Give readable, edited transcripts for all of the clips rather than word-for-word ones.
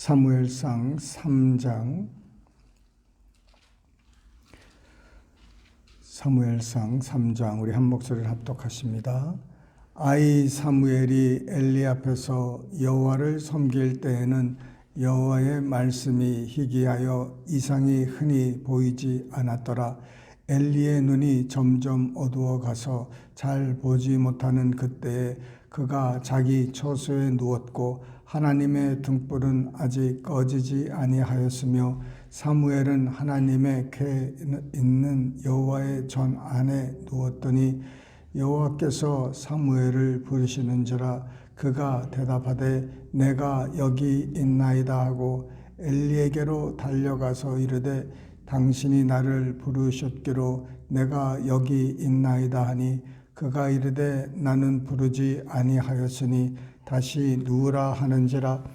사무엘상 3장 우리 한 목소리를 합독하십니다. 아이 사무엘이 엘리 앞에서 여호와를 섬길 때에는 여호와의 말씀이 희귀하여 이상이 흔히 보이지 않았더라. 엘리의 눈이 점점 어두워 가서 잘 보지 못하는 그때에 그가 자기 처소에 누웠고 하나님의 등불은 아직 꺼지지 아니하였으며 사무엘은 하나님의 궤 있는 여호와의 전 안에 누웠더니 여호와께서 사무엘을 부르시는지라. 그가 대답하되 내가 여기 있나이다 하고 엘리에게로 달려가서 이르되 당신이 나를 부르셨기로 내가 여기 있나이다 하니 그가 이르되 나는 부르지 아니하였으니 다시 누우라 하는지라.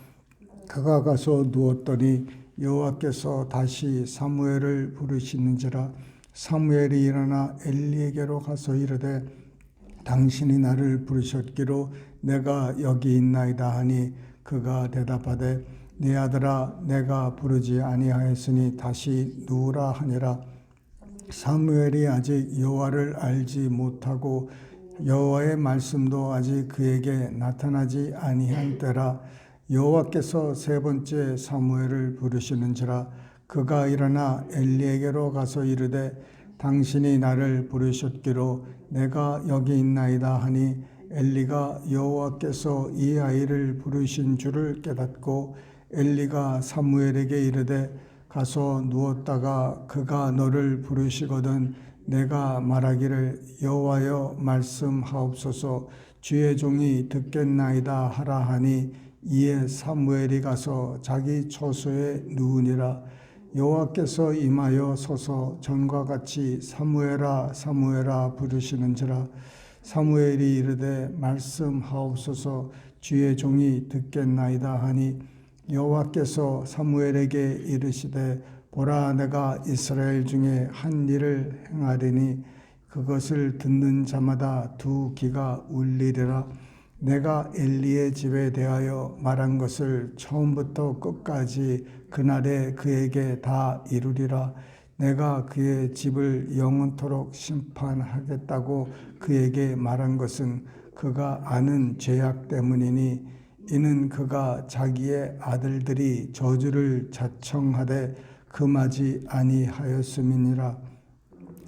그가 가서 누웠더니 여호와께서 다시 사무엘을 부르시는지라. 사무엘이 일어나 엘리에게로 가서 이르되 당신이 나를 부르셨기로 내가 여기 있나이다 하니 그가 대답하되 내 아들아 내가 부르지 아니하였으니 다시 누우라 하니라. 사무엘이 아직 여호와를 알지 못하고 여호와의 말씀도 아직 그에게 나타나지 아니한 때라. 여호와께서 세 번째 사무엘을 부르시는지라. 그가 일어나 엘리에게로 가서 이르되 당신이 나를 부르셨기로 내가 여기 있나이다 하니 엘리가 여호와께서 이 아이를 부르신 줄을 깨닫고 엘리가 사무엘에게 이르되 가서 누웠다가 그가 너를 부르시거든 내가 말하기를 여호와여 말씀하옵소서 주의 종이 듣겠나이다 하라 하니 이에 사무엘이 가서 자기 처소에 누우니라. 여호와께서 임하여 서서 전과 같이 사무엘아 사무엘아 부르시는지라. 사무엘이 이르되 말씀하옵소서 주의 종이 듣겠나이다 하니 여호와께서 사무엘에게 이르시되 보라 내가 이스라엘 중에 한 일을 행하리니 그것을 듣는 자마다 두 귀가 울리리라. 내가 엘리의 집에 대하여 말한 것을 처음부터 끝까지 그날에 그에게 다 이루리라. 내가 그의 집을 영원토록 심판하겠다고 그에게 말한 것은 그가 아는 죄악 때문이니 이는 그가 자기의 아들들이 저주를 자청하되 금하지 아니하였음이니라.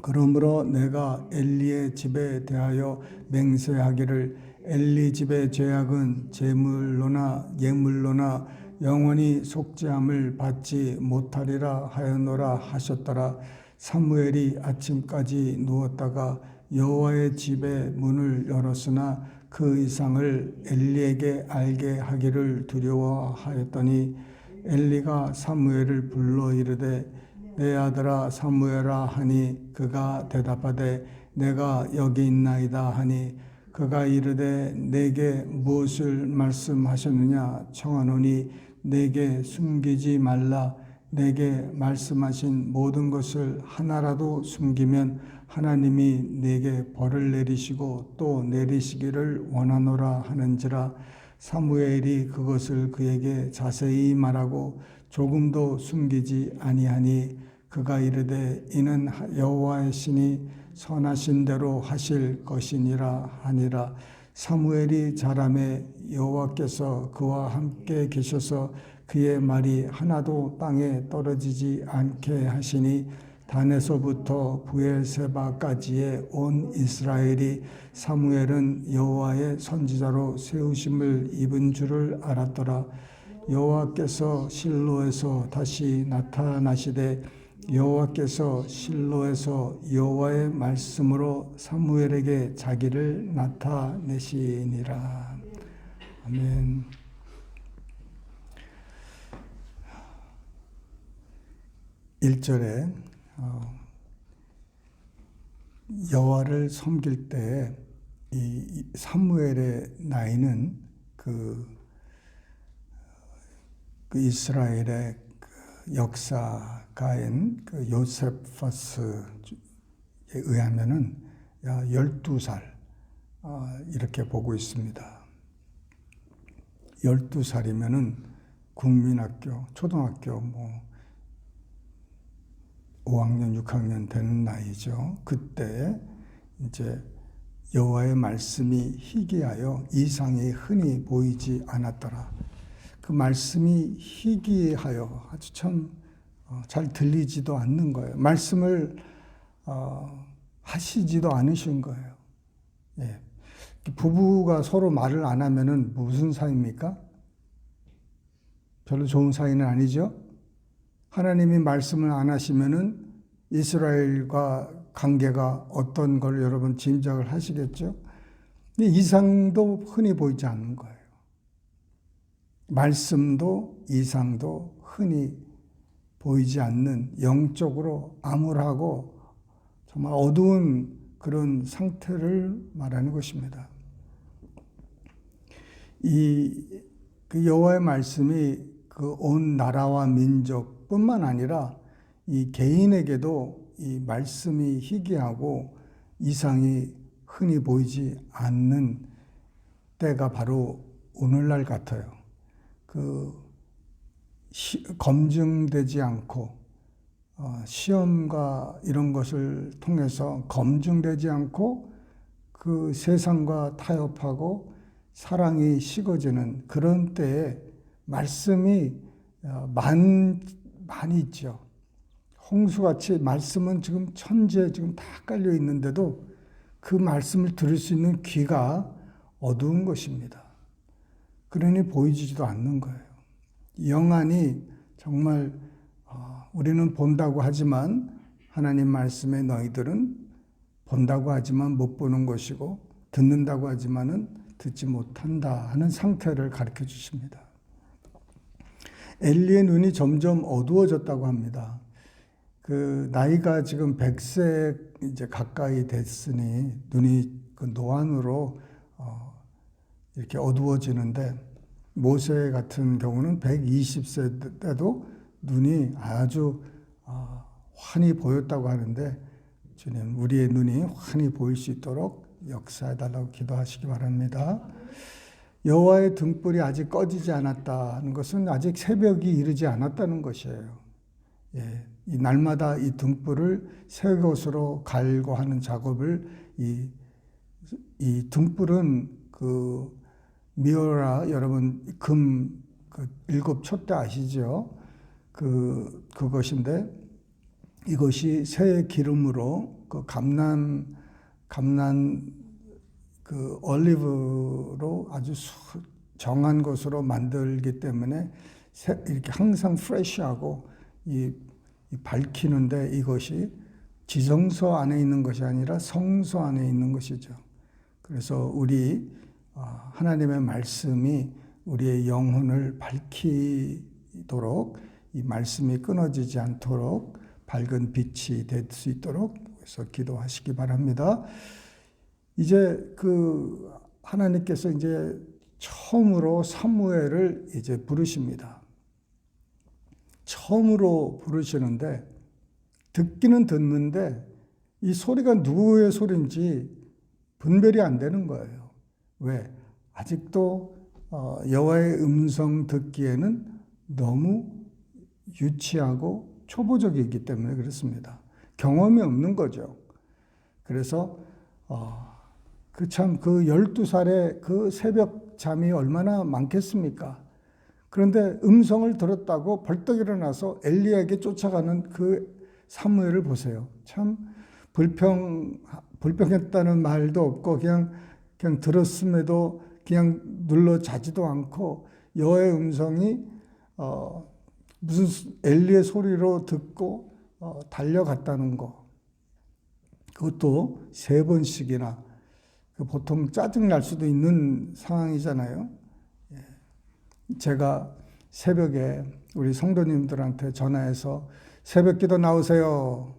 그러므로 내가 엘리의 집에 대하여 맹세하기를 엘리 집의 죄악은 제물로나 예물로나 영원히 속죄함을 받지 못하리라 하였노라 하셨더라. 사무엘이 아침까지 누웠다가 여호와의 집의 문을 열었으나 그 이상을 엘리에게 알게 하기를 두려워하였더니 엘리가 사무엘을 불러 이르되 내 아들아 사무엘아 하니 그가 대답하되 내가 여기 있나이다 하니 그가 이르되 내게 무엇을 말씀하셨느냐 청하노니 내게 숨기지 말라. 내게 말씀하신 모든 것을 하나라도 숨기면 하나님이 내게 벌을 내리시고 또 내리시기를 원하노라 하는지라. 사무엘이 그것을 그에게 자세히 말하고 조금도 숨기지 아니하니 그가 이르되 이는 여호와의 신이 선하신 대로 하실 것이니라 하니라. 사무엘이 자라매 여호와께서 그와 함께 계셔서 그의 말이 하나도 땅에 떨어지지 않게 하시니 단에서부터 브엘세바까지의 온 이스라엘이 사무엘은 여호와의 선지자로 세우심을 입은 줄을 알았더라. 여호와께서 실로에서 다시 나타나시되 여호와께서 실로에서 여호와의 말씀으로 사무엘에게 자기를 나타내시니라. 아멘. (1절에) 여호와를 섬길 때 이 사무엘의 나이는 그 이스라엘의 역사가인 그 요세퍼스에 의하면은 12살 이렇게 보고 있습니다. 12살이면은 국민학교, 초등학교 5학년, 6학년 되는 나이죠. 그때 이제 여호와의 말씀이 희귀하여 이상이 흔히 보이지 않았더라. 그 말씀이 희귀하여 아주 참 잘 들리지도 않는 거예요. 말씀을 하시지도 않으신 거예요. 예. 부부가 서로 말을 안 하면은 무슨 사이입니까? 별로 좋은 사이는 아니죠. 하나님이 말씀을 안 하시면은 이스라엘과 관계가 어떤 걸 여러분 짐작을 하시겠죠? 근데 이상도 흔히 보이지 않는 거예요. 말씀도 이상도 흔히 보이지 않는 영적으로 암울하고 정말 어두운 그런 상태를 말하는 것입니다. 그 여호와의 말씀이 그 온 나라와 민족뿐만 아니라 이 개인에게도 이 말씀이 희귀하고 이상이 흔히 보이지 않는 때가 바로 오늘날 같아요. 검증되지 않고 시험과 이런 것을 통해서 검증되지 않고 그 세상과 타협하고 사랑이 식어지는 그런 때에 말씀이 많이 있죠. 홍수같이 말씀은 지금 천지에 지금 다 깔려 있는데도 그 말씀을 들을 수 있는 귀가 어두운 것입니다. 그러니 보이지도 않는 거예요. 영안이 정말 우리는 본다고 하지만 하나님 말씀에 너희들은 본다고 하지만 못 보는 것이고 듣는다고 하지만은 듣지 못한다 하는 상태를 가르쳐 주십니다. 엘리의 눈이 점점 어두워졌다고 합니다. 그 나이가 지금 100세 이제 가까이 됐으니 눈이 그 노안으로 이렇게 어두워지는데 모세 같은 경우는 120세 때도 눈이 아주 환히 보였다고 하는데 주님 우리의 눈이 환히 보일 수 있도록 역사해달라고 기도하시기 바랍니다. 여호와의 등불이 아직 꺼지지 않았다는 것은 아직 새벽이 이르지 않았다는 것이에요. 예, 이 날마다 이 등불을 새 것으로 갈고 하는 작업을 이 등불은 그 미오라 여러분 그 일곱 촛대 아시죠? 그것인데 이것이 새 기름으로 그 감난 그 올리브로 아주 정한 것으로 만들기 때문에 이렇게 항상 프레시하고 이 밝히는데 이것이 지성소 안에 있는 것이 아니라 성소 안에 있는 것이죠. 그래서 우리 하나님의 말씀이 우리의 영혼을 밝히도록 이 말씀이 끊어지지 않도록 밝은 빛이 될 수 있도록 그래서 기도하시기 바랍니다. 이제 그 하나님께서 이제 처음으로 사무엘을 이제 부르십니다. 처음으로 부르시는데 듣기는 듣는데 이 소리가 누구의 소리인지 분별이 안 되는 거예요. 왜? 아직도 여호와의 음성 듣기에는 너무 유치하고 초보적이기 때문에 그렇습니다. 경험이 없는 거죠. 그래서 그 12살의 그 새벽 잠이 얼마나 많겠습니까? 그런데 음성을 들었다고 벌떡 일어나서 엘리야에게 쫓아가는 그 사무엘을 보세요. 참 불평했다는 말도 없고 그냥 들었음에도 그냥 눌러 자지도 않고 여호와의 음성이 무슨 엘리의 소리로 듣고 달려갔다는 거. 그것도 3번씩이나 보통 짜증날 수도 있는 상황이잖아요. 제가 새벽에 우리 성도님들한테 전화해서 새벽 기도 나오세요.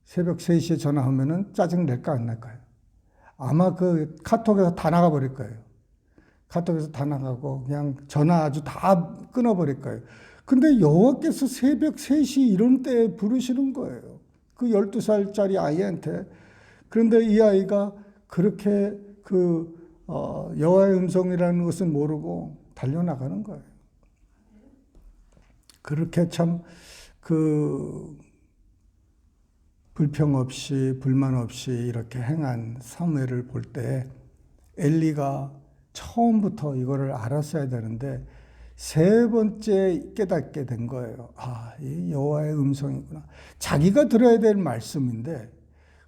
새벽 3시에 전화하면은 짜증 낼까 안 날까요? 아마 그 카톡에서 다 나가버릴 거예요. 카톡에서 다 나가고 그냥 전화 아주 다 끊어버릴 거예요. 근데 여호와께서 새벽 3시 이런 때에 부르시는 거예요. 그 12살짜리 아이한테. 그런데 이 아이가 그렇게 여호와의 음성이라는 것은 모르고 달려나가는 거예요. 그렇게 참 그 불평 없이 불만 없이 이렇게 행한 사무엘을 볼 때 엘리가 처음부터 이거를 알았어야 되는데 세 번째 깨닫게 된 거예요. 아, 이 여호와의 음성이구나. 자기가 들어야 될 말씀인데,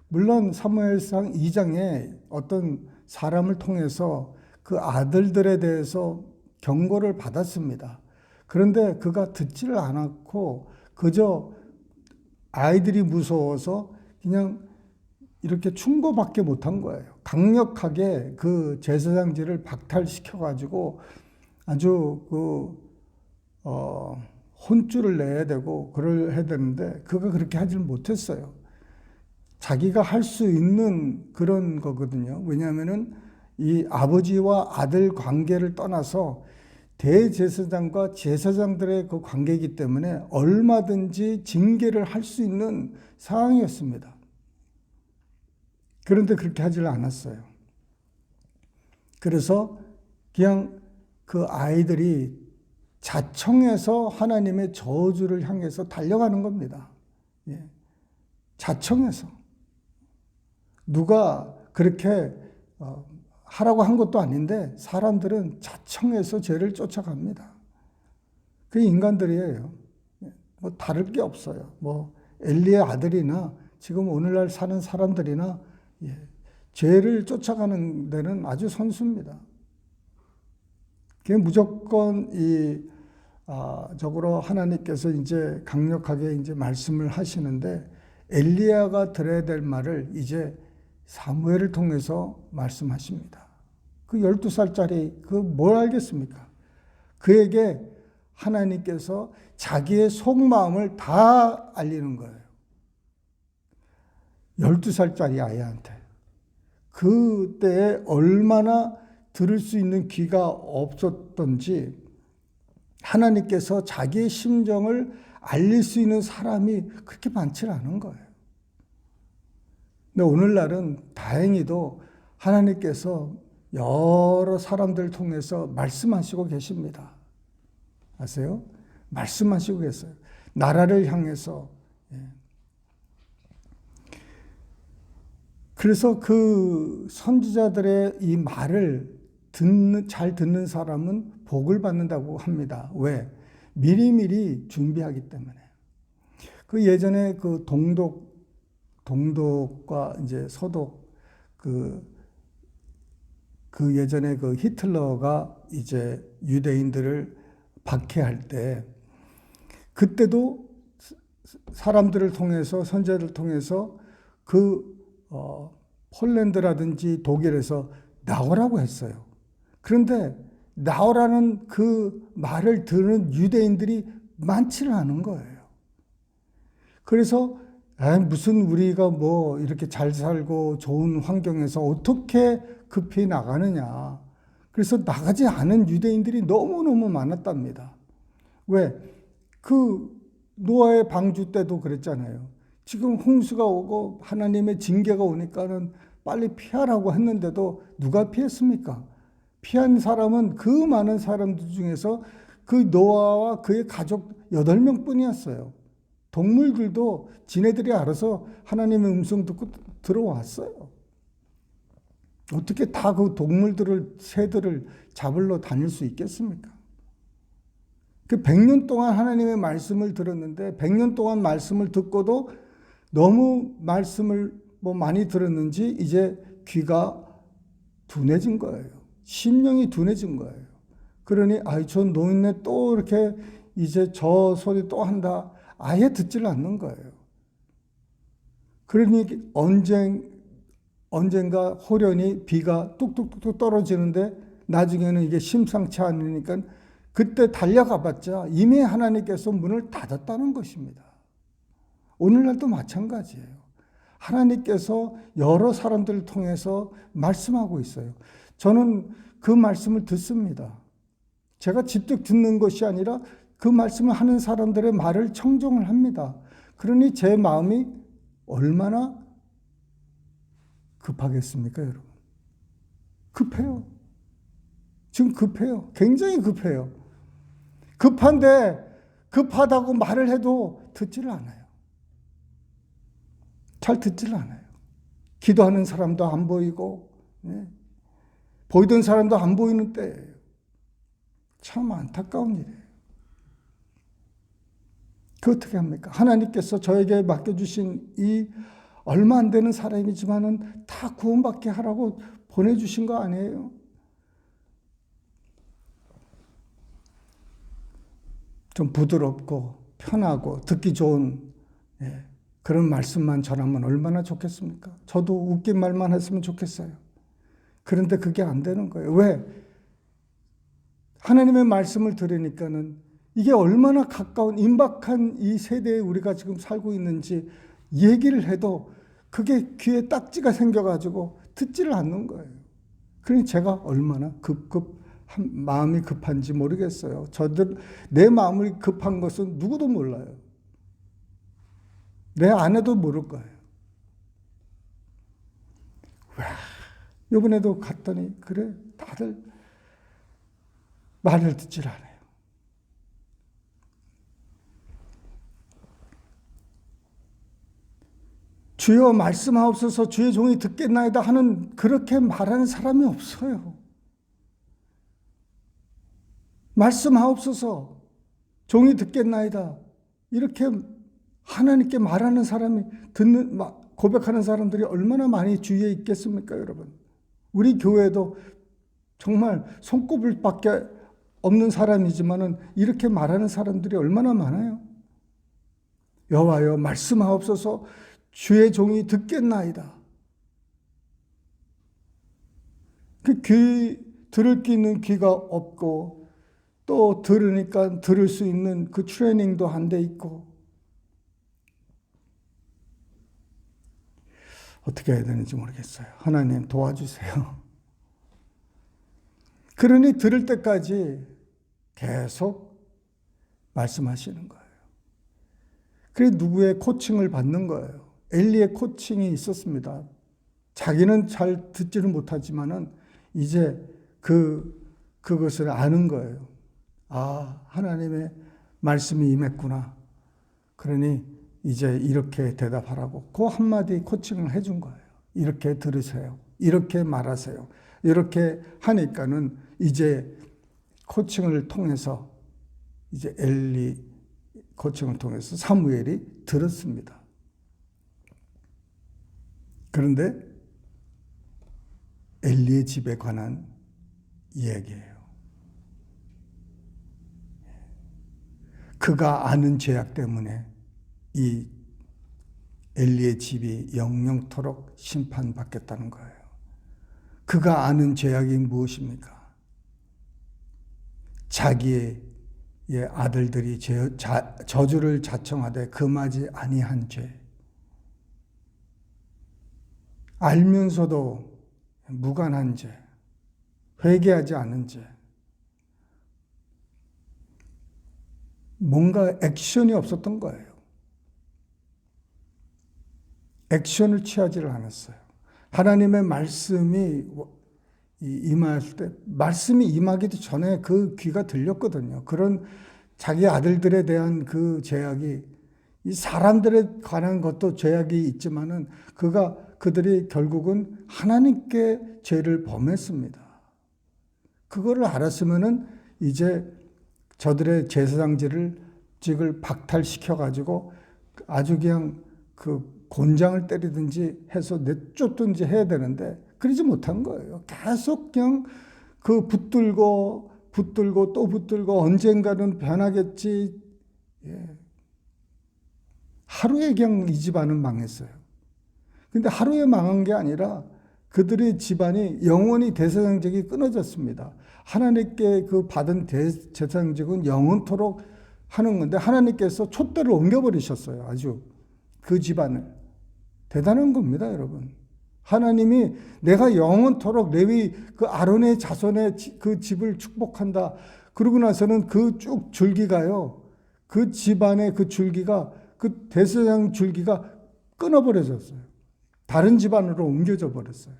물론 사무엘상 2장에 어떤 사람을 통해서 그 아들들에 대해서 경고를 받았습니다. 그런데 그가 듣지를 않았고 그저 아이들이 무서워서 그냥 이렇게 충고밖에 못한 거예요. 강력하게 그 제사장들을 박탈시켜가지고 아주 혼쭐을 내야 되고 그래야 되는데 그가 그렇게 하질 못했어요. 자기가 할 수 있는 그런 거거든요. 왜냐하면은 이 아버지와 아들 관계를 떠나서 대제사장과 제사장들의 그 관계이기 때문에 얼마든지 징계를 할 수 있는 상황이었습니다. 그런데 그렇게 하질 않았어요. 그래서 그냥 그 아이들이 자청해서 하나님의 저주를 향해서 달려가는 겁니다. 예. 자청해서. 누가 그렇게 하라고 한 것도 아닌데 사람들은 자청해서 죄를 쫓아갑니다. 그게 인간들이에요. 뭐 다를 게 없어요. 뭐 엘리의 아들이나 지금 오늘날 사는 사람들이나 죄를 쫓아가는 데는 아주 선수입니다. 그게 무조건 적으로 하나님께서 이제 강력하게 이제 말씀을 하시는데 엘리야가 들어야 될 말을 이제 사무엘을 통해서 말씀하십니다. 그 12살짜리 그 뭘 알겠습니까? 그에게 하나님께서 자기의 속마음을 다 알리는 거예요. 12살짜리 아이한테. 그때에 얼마나 들을 수 있는 귀가 없었던지 하나님께서 자기의 심정을 알릴 수 있는 사람이 그렇게 많지 않은 거예요. 근데 오늘날은 다행히도 하나님께서 여러 사람들을 통해서 말씀하시고 계십니다. 아세요? 말씀하시고 계세요. 나라를 향해서. 그래서 그 선지자들의 이 말을 잘 듣는 사람은 복을 받는다고 합니다. 왜? 미리미리 준비하기 때문에. 그 예전에 그 동독과 이제 서독 그 예전에 그 히틀러가 이제 유대인들을 박해할 때 그때도 사람들을 통해서 선지자들을 통해서 폴란드라든지 독일에서 나오라고 했어요. 그런데 나오라는 그 말을 들은 유대인들이 많지는 않은 거예요. 그래서 무슨 우리가 뭐 이렇게 잘 살고 좋은 환경에서 어떻게 급히 나가느냐. 그래서 나가지 않은 유대인들이 너무너무 많았답니다. 왜? 그 노아의 방주 때도 그랬잖아요. 지금 홍수가 오고 하나님의 징계가 오니까는 빨리 피하라고 했는데도 누가 피했습니까? 피한 사람은 그 많은 사람들 중에서 그 노아와 그의 가족 8명 뿐이었어요. 동물들도 지네들이 알아서 하나님의 음성 듣고 들어왔어요. 어떻게 다 그 동물들을, 새들을 잡으러 다닐 수 있겠습니까? 그 100년 동안 하나님의 말씀을 들었는데 100년 동안 말씀을 듣고도 너무 말씀을 많이 들었는지 이제 귀가 둔해진 거예요. 심령이 둔해진 거예요. 그러니 저 노인네 또 이렇게 이제 저 소리 또 한다. 아예 듣지를 않는 거예요. 그러니 언젠가 호련히 비가 뚝뚝뚝 떨어지는데 나중에는 이게 심상치 않으니까 그때 달려가봤자 이미 하나님께서 문을 닫았다는 것입니다. 오늘날도 마찬가지예요. 하나님께서 여러 사람들을 통해서 말씀하고 있어요. 저는 그 말씀을 듣습니다. 제가 직접 듣는 것이 아니라 그 말씀을 하는 사람들의 말을 청종을 합니다. 그러니 제 마음이 얼마나 급하겠습니까, 여러분? 급해요. 지금 급해요. 굉장히 급해요. 급한데 급하다고 말을 해도 듣지를 않아요. 잘 듣지를 않아요. 기도하는 사람도 안 보이고, 보이던 사람도 안 보이는 때예요. 참 안타까운 일이에요. 그 어떻게 합니까? 하나님께서 저에게 맡겨주신 이 얼마 안 되는 사람이지만은 다 구원받게 하라고 보내주신 거 아니에요? 좀 부드럽고 편하고 듣기 좋은 그런 말씀만 전하면 얼마나 좋겠습니까? 저도 웃긴 말만 했으면 좋겠어요. 그런데 그게 안 되는 거예요. 왜? 하나님의 말씀을 들으니까는 이게 얼마나 가까운 임박한 이 세대에 우리가 지금 살고 있는지 얘기를 해도 그게 귀에 딱지가 생겨가지고 듣지를 않는 거예요. 그러니 제가 얼마나 마음이 급한지 모르겠어요. 내 마음이 급한 것은 누구도 몰라요. 내 아내도 모를 거예요. 와, 이번에도 갔더니 그래 다들 말을 듣질 않아요. 주여 말씀하옵소서 주의 종이 듣겠나이다 하는 그렇게 말하는 사람이 없어요. 말씀하옵소서 종이 듣겠나이다 이렇게 하나님께 말하는 사람이 고백하는 사람들이 얼마나 많이 주위에 있겠습니까, 여러분? 우리 교회도 정말 손꼽을밖에 없는 사람이지만은 이렇게 말하는 사람들이 얼마나 많아요? 여호와여 말씀하옵소서 주의 종이 듣겠나이다. 들을 수 있는 귀가 없고 또 들으니까 들을 수 있는 그 트레이닝도 안 돼 있고 어떻게 해야 되는지 모르겠어요. 하나님 도와주세요. 그러니 들을 때까지 계속 말씀하시는 거예요. 그래서 누구의 코칭을 받는 거예요. 엘리의 코칭이 있었습니다. 자기는 잘 듣지는 못하지만은 이제 그것을 아는 거예요. 아, 하나님의 말씀이 임했구나. 그러니 이제 이렇게 대답하라고 그 한마디 코칭을 해준 거예요. 이렇게 들으세요. 이렇게 말하세요. 이렇게 하니까는 이제 코칭을 통해서 이제 엘리 코칭을 통해서 사무엘이 들었습니다. 그런데 엘리의 집에 관한 이야기예요. 그가 아는 죄악 때문에 이 엘리의 집이 영영토록 심판받겠다는 거예요. 그가 아는 죄악이 무엇입니까? 자기의 아들들이 저주를 자청하되 금하지 아니한 죄. 알면서도 무관한 죄, 회개하지 않은 죄. 뭔가 액션이 없었던 거예요. 액션을 취하지를 않았어요. 하나님의 말씀이 임할 때, 말씀이 임하기도 전에 그 귀가 들렸거든요. 그런 자기 아들들에 대한 그 죄악이, 이 사람들에 관한 것도 죄악이 있지만은 그들이 결국은 하나님께 죄를 범했습니다. 그거를 알았으면은 이제 저들의 제사장직을 박탈시켜가지고 아주 그냥 그 곤장을 때리든지 해서 내쫓든지 해야 되는데 그러지 못한 거예요. 계속 그냥 그 붙들고 또 붙들고 언젠가는 변하겠지. 하루에 그냥 이 집안은 망했어요. 근데 하루에 망한 게 아니라 그들의 집안이 영원히 대제사장직이 끊어졌습니다. 하나님께 그 받은 제사장직은 영원토록 하는 건데 하나님께서 촛대를 옮겨버리셨어요. 아주 그 집안을. 대단한 겁니다, 여러분. 하나님이 내가 영원토록 레위 그 아론의 자손의 그 집을 축복한다. 그러고 나서는 그 쭉 줄기가요. 그 집안의 그 줄기가 그 대제사장 줄기가 끊어버려졌어요. 다른 집안으로 옮겨져 버렸어요.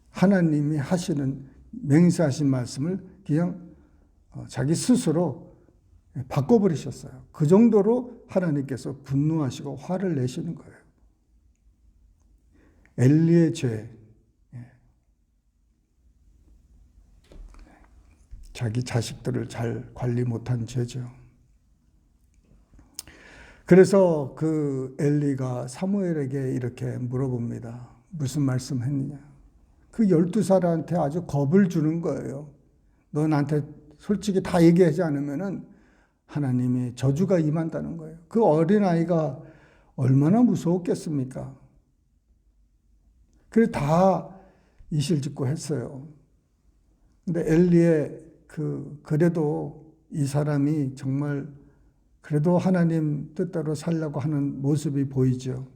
하나님이 하시는 맹세하신 말씀을 그냥 자기 스스로 바꿔버리셨어요. 그 정도로 하나님께서 분노하시고 화를 내시는 거예요. 엘리의 죄, 자기 자식들을 잘 관리 못한 죄죠. 그래서 그 엘리가 사무엘에게 이렇게 물어봅니다. 무슨 말씀 했느냐? 그 12살한테 아주 겁을 주는 거예요. 너 나한테 솔직히 다 얘기하지 않으면은 하나님이 저주가 임한다는 거예요. 그 어린아이가 얼마나 무서웠겠습니까? 그래서 다 이실직고 했어요. 근데 엘리의 그래도 이 사람이 정말 그래도 하나님 뜻대로 살려고 하는 모습이 보이죠.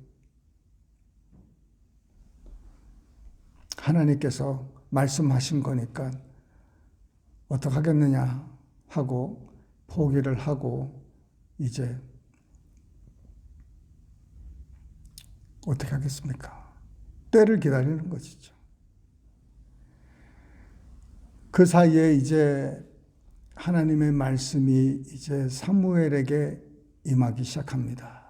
하나님께서 말씀하신 거니까 어떡하겠느냐 하고 포기를 하고 이제 어떻게 하겠습니까? 때를 기다리는 것이죠. 그 사이에 이제 하나님의 말씀이 이제 사무엘에게 임하기 시작합니다.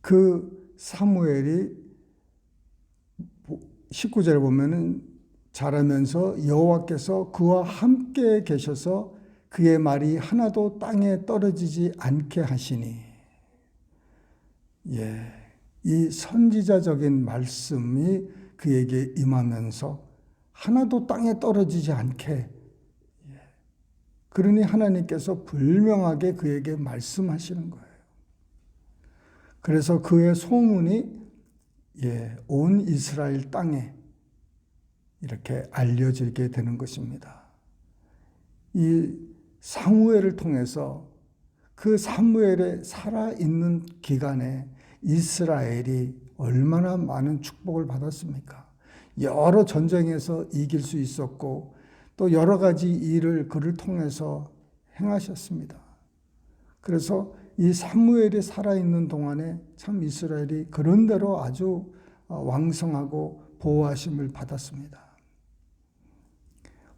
그 사무엘이 19절에 보면은 자라면서 여호와께서 그와 함께 계셔서 그의 말이 하나도 땅에 떨어지지 않게 하시니, 이 선지자적인 말씀이 그에게 임하면서 하나도 땅에 떨어지지 않게, 그러니 하나님께서 분명하게 그에게 말씀하시는 거예요. 그래서 그의 소문이 온 이스라엘 땅에 이렇게 알려지게 되는 것입니다. 이 사무엘을 통해서 그 사무엘의 살아있는 기간에 이스라엘이 얼마나 많은 축복을 받았습니까? 여러 전쟁에서 이길 수 있었고 또 여러 가지 일을 그를 통해서 행하셨습니다. 그래서 이 사무엘이 살아있는 동안에 참 이스라엘이 그런대로 아주 왕성하고 보호하심을 받았습니다.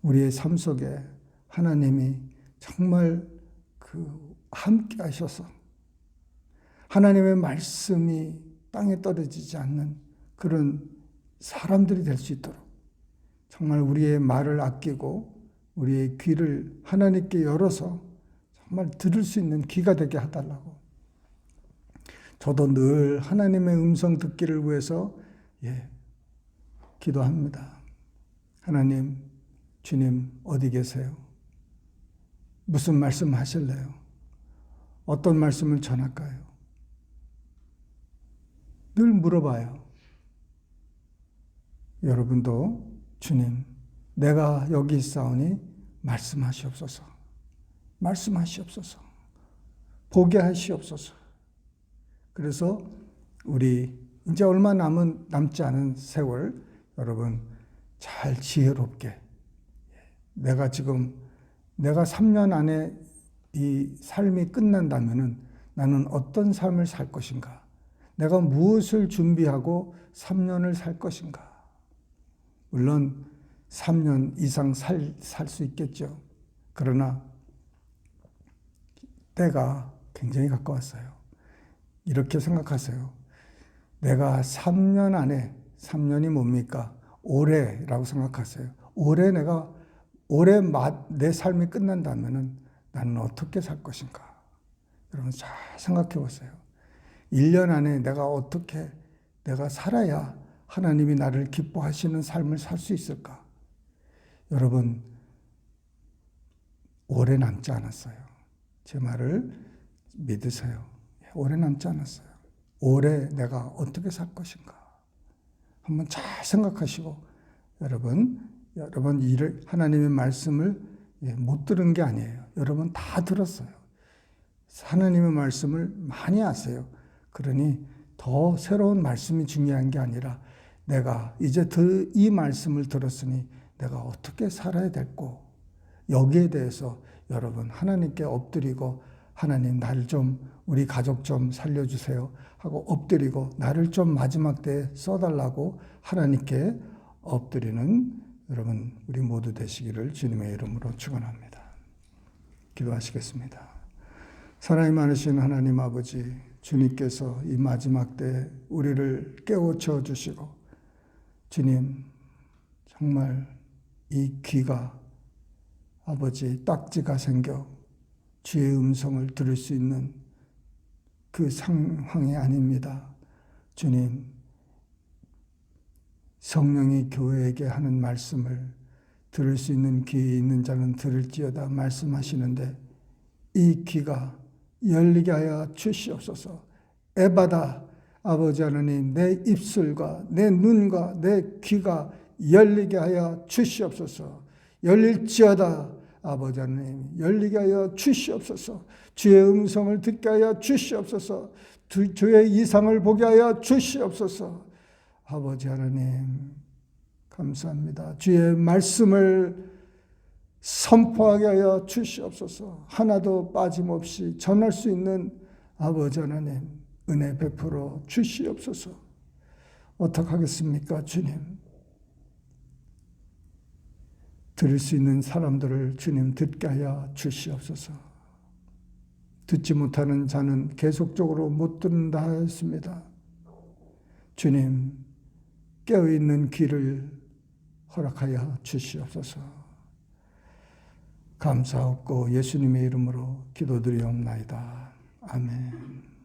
우리의 삶 속에 하나님이 정말 함께 하셔서 하나님의 말씀이 땅에 떨어지지 않는 그런 사람들이 될 수 있도록 정말 우리의 말을 아끼고 우리의 귀를 하나님께 열어서 정말 들을 수 있는 귀가 되게 해달라고. 저도 늘 하나님의 음성 듣기를 위해서 기도합니다. 하나님, 주님 어디 계세요? 무슨 말씀 하실래요? 어떤 말씀을 전할까요? 늘 물어봐요. 여러분도 주님, 내가 여기 있사오니 말씀하시옵소서. 말씀하시옵소서. 보게 하시옵소서. 그래서 우리 이제 얼마 남지 않은 세월 여러분 잘 지혜롭게 내가 3년 안에 이 삶이 끝난다면은 나는 어떤 삶을 살 것인가? 내가 무엇을 준비하고 3년을 살 것인가? 물론 3년 이상 살 수 있겠죠. 그러나 때가 굉장히 가까웠어요. 이렇게 생각하세요. 내가 3년 안에, 3년이 뭡니까? 올해라고 생각하세요. 올해 내 삶이 끝난다면은 나는 어떻게 살 것인가? 여러분 잘 생각해 보세요. 1년 안에 내가 살아야 하나님이 나를 기뻐하시는 삶을 살 수 있을까? 여러분, 오래 남지 않았어요. 제 말을 믿으세요. 오래 남지 않았어요. 올해 내가 어떻게 살 것인가? 한번 잘 생각하시고, 여러분 하나님의 말씀을 못 들은 게 아니에요. 여러분 다 들었어요. 하나님의 말씀을 많이 아세요. 그러니 더 새로운 말씀이 중요한 게 아니라 내가 이제 이 말씀을 들었으니 내가 어떻게 살아야 될고, 여기에 대해서 여러분 하나님께 엎드리고 하나님 나를 좀 우리 가족 좀 살려주세요 하고 엎드리고 나를 좀 마지막 때에 써달라고 하나님께 엎드리는 여러분 우리 모두 되시기를 주님의 이름으로 축원합니다. 기도하시겠습니다. 사랑이 많으신 하나님 아버지, 주님께서 이 마지막 때 우리를 깨우쳐 주시고, 주님 정말 이 귀가 아버지 딱지가 생겨 주의 음성을 들을 수 있는 그 상황이 아닙니다. 주님, 성령이 교회에게 하는 말씀을 들을 수 있는 귀 있는 자는 들을지어다 말씀하시는데, 이 귀가 열리게 하여 주시옵소서. 에바다, 아버지 하나님, 내 입술과 내 눈과 내 귀가 열리게 하여 주시옵소서. 열릴지어다, 아버지 하나님, 열리게 하여 주시옵소서. 주의 음성을 듣게 하여 주시옵소서. 주의 이상을 보게 하여 주시옵소서. 아버지 하나님, 감사합니다. 주의 말씀을 선포하게 하여 주시옵소서. 하나도 빠짐없이 전할 수 있는 아버지 하나님, 은혜 베풀어 주시옵소서. 어떡하겠습니까, 주님? 들을 수 있는 사람들을 주님 듣게 하여 주시옵소서. 듣지 못하는 자는 계속적으로 못 듣는다 하였습니다. 주님, 깨어있는 귀를 허락하여 주시옵소서. 감사하옵고 예수님의 이름으로 기도드리옵나이다. 아멘.